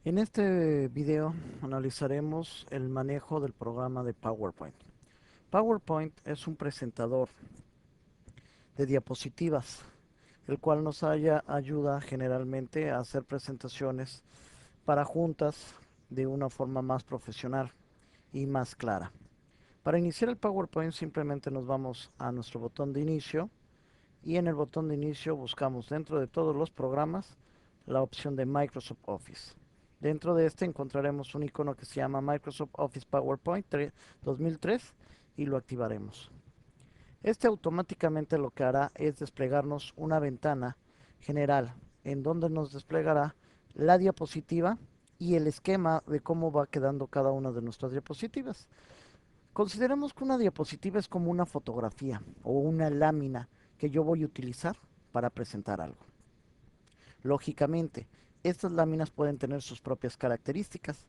En este video analizaremos el manejo del programa de PowerPoint. PowerPoint es un presentador de diapositivas, el cual nos ayuda generalmente a hacer presentaciones para juntas de una forma más profesional y más clara. Para iniciar el PowerPoint simplemente nos vamos a nuestro botón de inicio y en el botón de inicio buscamos dentro de todos los programas la opción de Microsoft Office. Dentro de este encontraremos un icono que se llama Microsoft Office PowerPoint 2003 y lo activaremos. Este automáticamente lo que hará es desplegarnos una ventana general en donde nos desplegará la diapositiva y el esquema de cómo va quedando cada una de nuestras diapositivas. Consideremos que una diapositiva es como una fotografía o una lámina que yo voy a utilizar para presentar algo. Lógicamente, estas láminas pueden tener sus propias características.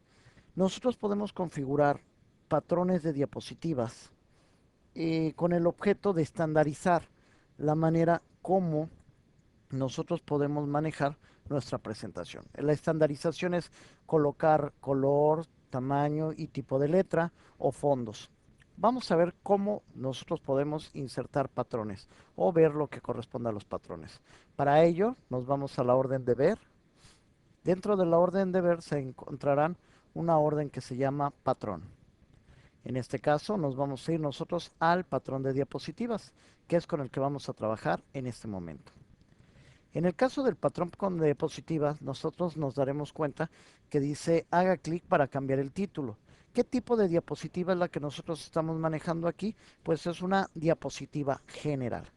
Nosotros podemos configurar patrones de diapositivas con el objeto de estandarizar la manera como nosotros podemos manejar nuestra presentación. La estandarización es colocar color, tamaño y tipo de letra o fondos. Vamos a ver cómo nosotros podemos insertar patrones o ver lo que corresponde a los patrones. Para ello nos vamos a la orden de ver. Dentro de la orden de ver se encontrarán una orden que se llama patrón. En este caso nos vamos a ir nosotros al patrón de diapositivas, que es con el que vamos a trabajar en este momento. En el caso del patrón con diapositivas, nosotros nos daremos cuenta que dice haga clic para cambiar el título. ¿Qué tipo de diapositiva es la que nosotros estamos manejando aquí? Pues es una diapositiva general.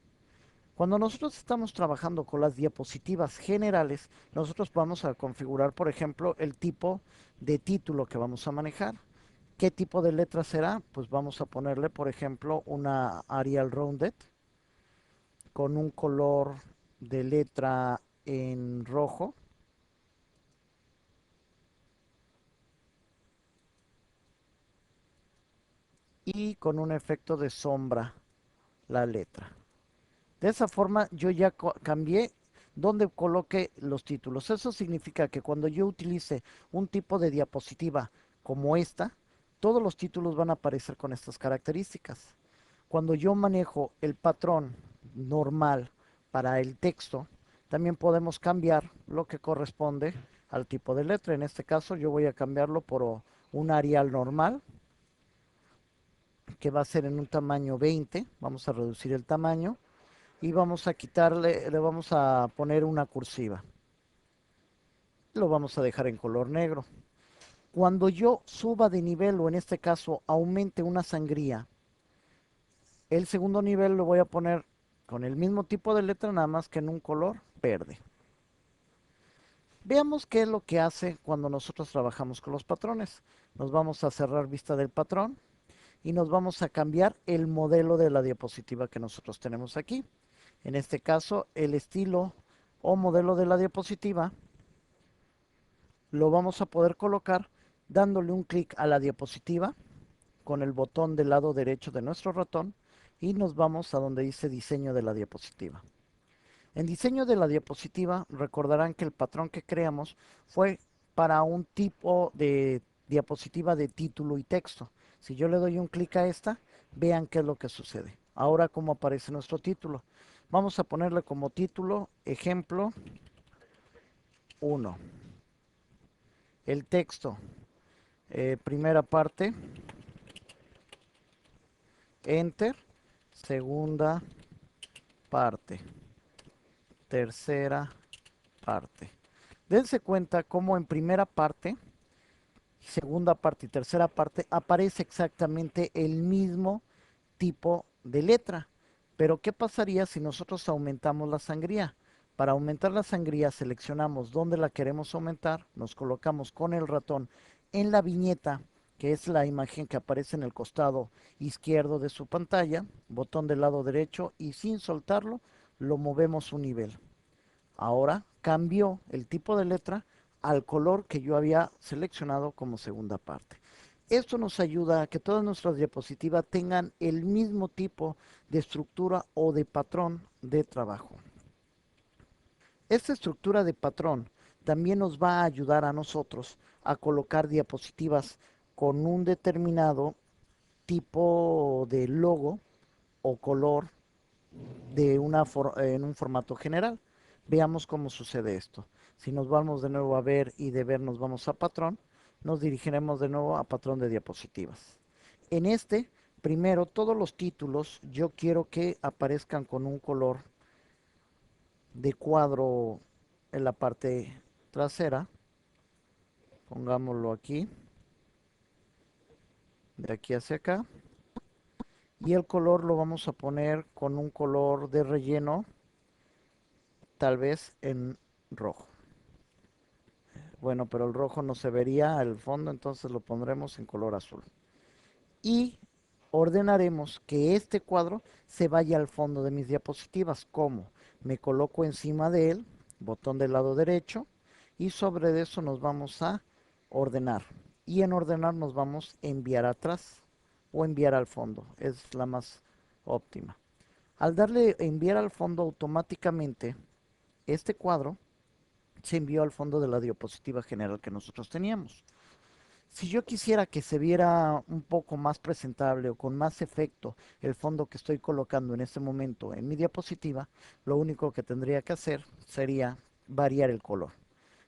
Cuando nosotros estamos trabajando con las diapositivas generales, nosotros vamos a configurar, por ejemplo, el tipo de título que vamos a manejar. ¿Qué tipo de letra será? Pues vamos a ponerle, por ejemplo, una Arial Rounded con un color de letra en rojo y con un efecto de sombra la letra. De esa forma yo ya cambié donde coloque los títulos. Eso significa que cuando yo utilice un tipo de diapositiva como esta, todos los títulos van a aparecer con estas características. Cuando yo manejo el patrón normal para el texto, también podemos cambiar lo que corresponde al tipo de letra. En este caso yo voy a cambiarlo por un Arial normal, que va a ser en un tamaño 20. Vamos a reducir el tamaño y vamos a quitarle, le vamos a poner una cursiva. Lo vamos a dejar en color negro. Cuando yo suba de nivel o en este caso aumente una sangría, el segundo nivel lo voy a poner con el mismo tipo de letra, nada más que en un color verde. Veamos qué es lo que hace cuando nosotros trabajamos con los patrones. Nos vamos a cerrar vista del patrón y nos vamos a cambiar el modelo de la diapositiva que nosotros tenemos aquí. En este caso, el estilo o modelo de la diapositiva lo vamos a poder colocar dándole un clic a la diapositiva con el botón del lado derecho de nuestro ratón y nos vamos a donde dice diseño de la diapositiva. En diseño de la diapositiva recordarán que el patrón que creamos fue para un tipo de diapositiva de título y texto. Si yo le doy un clic a esta, vean qué es lo que sucede. Ahora, ¿cómo aparece nuestro título? Vamos a ponerle como título ejemplo 1. El texto, primera parte, enter, segunda parte, tercera parte. Dense cuenta cómo en primera parte, segunda parte y tercera parte aparece exactamente el mismo tipo de letra. Pero ¿qué pasaría si nosotros aumentamos la sangría? Para aumentar la sangría seleccionamos dónde la queremos aumentar, nos colocamos con el ratón en la viñeta, que es la imagen que aparece en el costado izquierdo de su pantalla, botón del lado derecho y sin soltarlo lo movemos un nivel. Ahora cambió el tipo de letra al color que yo había seleccionado como segunda parte. Esto nos ayuda a que todas nuestras diapositivas tengan el mismo tipo de estructura o de patrón de trabajo. Esta estructura de patrón también nos va a ayudar a nosotros a colocar diapositivas con un determinado tipo de logo o color en un formato general. Veamos cómo sucede esto. Si nos vamos de nuevo a ver y de ver nos vamos a patrón, nos dirigiremos de nuevo a patrón de diapositivas. En este, primero, todos los títulos yo quiero que aparezcan con un color de cuadro en la parte trasera. Pongámoslo aquí, de aquí hacia acá. Y el color lo vamos a poner con un color de relleno, tal vez en rojo. Bueno, pero el rojo no se vería al fondo, entonces lo pondremos en color azul. Y ordenaremos que este cuadro se vaya al fondo de mis diapositivas. ¿Cómo? Me coloco encima de él, botón del lado derecho, y sobre eso nos vamos a ordenar. Y en ordenar nos vamos a enviar atrás o enviar al fondo. Es la más óptima. Al darle enviar al fondo automáticamente, este cuadro se envió al fondo de la diapositiva general que nosotros teníamos. Si yo quisiera que se viera un poco más presentable o con más efecto el fondo que estoy colocando en este momento en mi diapositiva, lo único que tendría que hacer sería variar el color.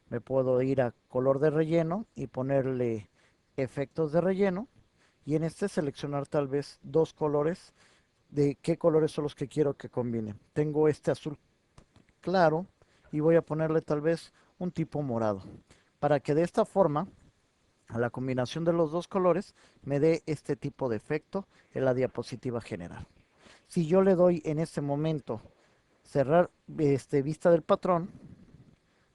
Me puedo ir a color de relleno y ponerle efectos de relleno y en este seleccionar tal vez dos colores de qué colores son los que quiero que combinen. Tengo este azul claro y voy a ponerle tal vez un tipo morado para que de esta forma a la combinación de los dos colores me dé este tipo de efecto en la diapositiva general. Si yo le doy en este momento cerrar vista del patrón,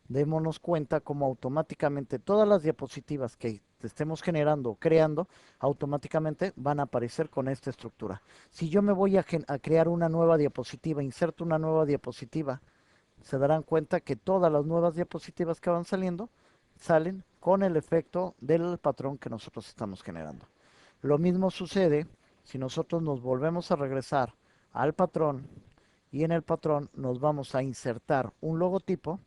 démonos cuenta como automáticamente todas las diapositivas que estemos generando o creando automáticamente van a aparecer con esta estructura. Si yo me voy a crear una nueva diapositiva, inserto una nueva diapositiva, se darán cuenta que todas las nuevas diapositivas que van saliendo salen con el efecto del patrón que nosotros estamos generando. Lo mismo sucede si nosotros nos volvemos a regresar al patrón y en el patrón nos vamos a insertar un logotipo.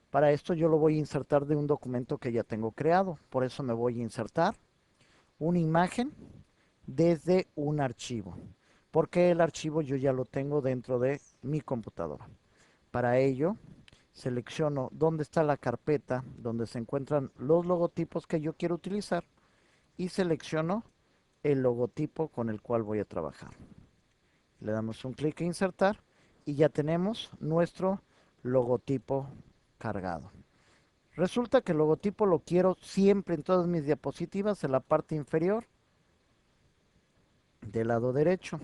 Para esto yo lo voy a insertar de un documento que ya tengo creado. Por eso me voy a insertar una imagen desde un archivo. Porque el archivo yo ya lo tengo dentro de mi computadora. Para ello, selecciono dónde está la carpeta donde se encuentran los logotipos que yo quiero utilizar y selecciono el logotipo con el cual voy a trabajar. Le damos un clic a insertar y ya tenemos nuestro logotipo cargado. Resulta que el logotipo lo quiero siempre en todas mis diapositivas en la parte inferior del lado derecho.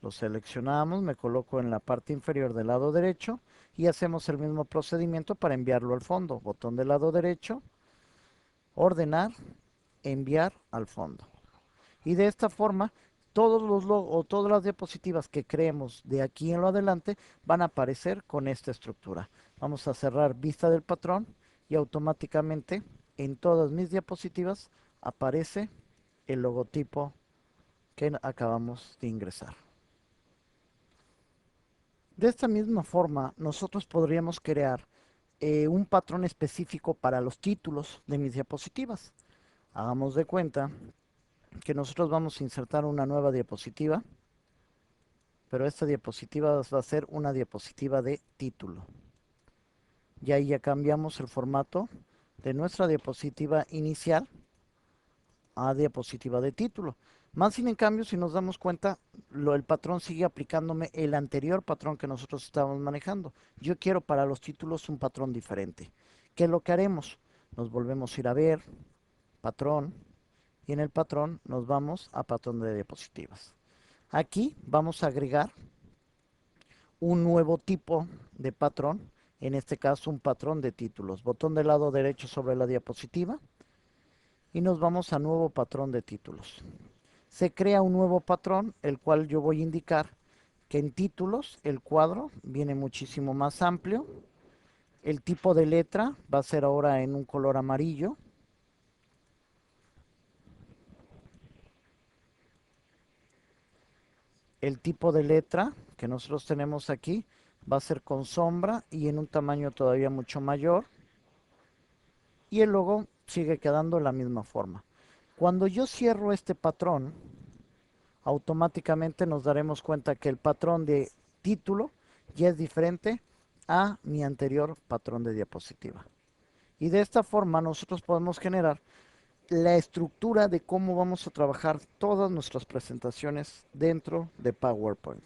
Lo seleccionamos, me coloco en la parte inferior del lado derecho y hacemos el mismo procedimiento para enviarlo al fondo. Botón del lado derecho, ordenar, enviar al fondo. Y de esta forma, todas las diapositivas que creemos de aquí en lo adelante van a aparecer con esta estructura. Vamos a cerrar vista del patrón y automáticamente en todas mis diapositivas aparece el logotipo que acabamos de ingresar. De esta misma forma, nosotros podríamos crear un patrón específico para los títulos de mis diapositivas. Hagamos de cuenta que nosotros vamos a insertar una nueva diapositiva, pero esta diapositiva va a ser una diapositiva de título. Y ahí ya cambiamos el formato de nuestra diapositiva inicial a diapositiva de título. Más sin en cambio, si nos damos cuenta, el patrón sigue aplicándome el anterior patrón que nosotros estábamos manejando. Yo quiero para los títulos un patrón diferente. ¿Qué es lo que haremos? Nos volvemos a ir a ver, patrón, y en el patrón nos vamos a patrón de diapositivas. Aquí vamos a agregar un nuevo tipo de patrón, en este caso un patrón de títulos. Botón del lado derecho sobre la diapositiva y nos vamos a nuevo patrón de títulos. Se crea un nuevo patrón, el cual yo voy a indicar que en títulos el cuadro viene muchísimo más amplio. El tipo de letra va a ser ahora en un color amarillo. El tipo de letra que nosotros tenemos aquí va a ser con sombra y en un tamaño todavía mucho mayor. y el logo sigue quedando de la misma forma. Cuando yo cierro este patrón, automáticamente nos daremos cuenta que el patrón de título ya es diferente a mi anterior patrón de diapositiva. Y de esta forma nosotros podemos generar la estructura de cómo vamos a trabajar todas nuestras presentaciones dentro de PowerPoint.